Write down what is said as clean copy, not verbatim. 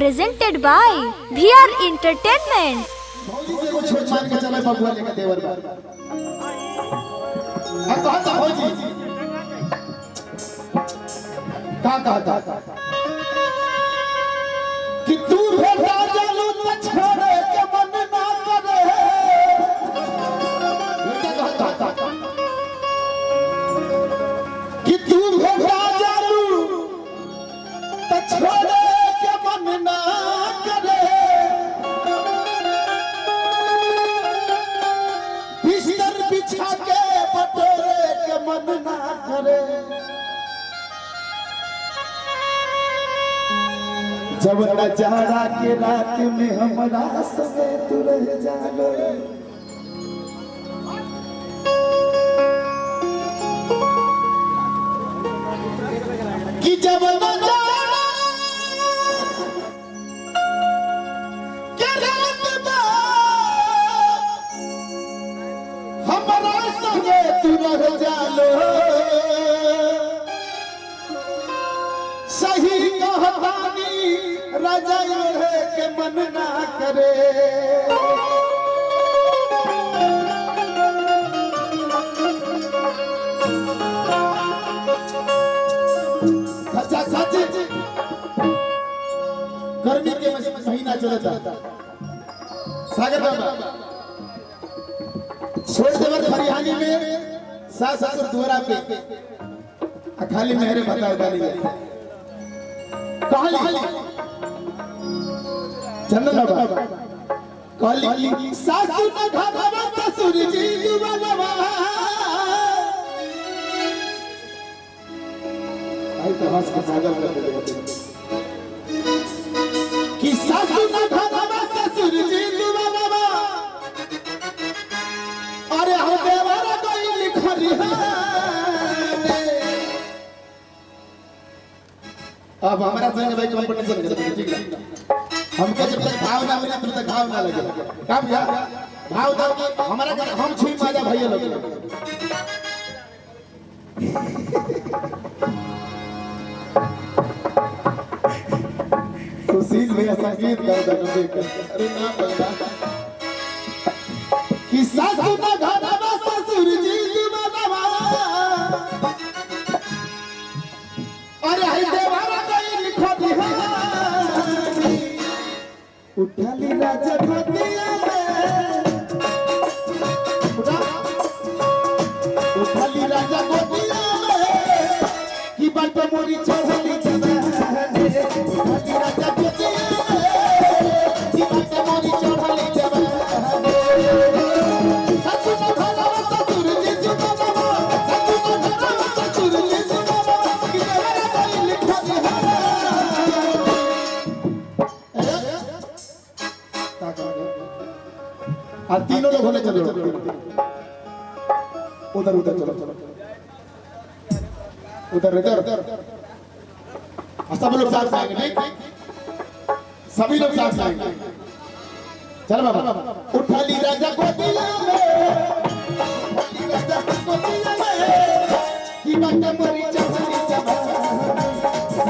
presented by VR Entertainment. मान के चले बबुआ लेके देवर बा कहता भौजी कहता कि तू भेटा जालू त छोड़े के मन ना करे कहता कि तू भेटा जालू त छोड़े के मन ना करे बिस्तर बिछा के बटोरे के मन ना करे जब नजारा के रात में हमारा संगे तू रह जालो कि जब नजारा के रात में हमारा संगे तू रह जालो सही कहतानी राजा है के मन ना करे गर्मी के महीना चलता सागर बाबा छोड़ देवर खरिहानी में सास ससुर द्वारा पे खाली मेहरे बताओ डाली कहली चंदन बाबा कहली सासु न घरवा ससुर जी दुबलवा आई तो हंस के पागल कर दे कि सासु न घरवा ससुर जी दुबलवा अरे हम देवर कोई लिखरी है अब हमारा संग भाई कंपटीशन करते ठीक है हमको जब तक भाव ना मिले तब तक घाव ना लगे का भैया भाव दो कि हमारा हम छुई माजा भैया लोग सुशील भैया संगीत कर दो अरे ना पता कि सासु ना घरवा ससुर जी दुबलवा अरे हे देवारा कोई लिखो दिहा उठाली राजा गोदिया में उठाली राजा गोदिया में की बात मोरी चढ़ली जवानी उठाली राजा गोदिया में की बात मोरी चढ़ली जवानी सच न भला ससुर जी जुबाबा सच न भला ससुर जी जुबाबा की देवारा कोई लिखो दिहा और तीनों लोग होने चलो उधर उधर चलो उधर इधर सब लोग साथ आएंगे सभी लोग साथ आएंगे चलो बाबा उठा ली राजा गोदिया में उठा ली राजा गोदिया में की बात मरी चढ़ली जवानी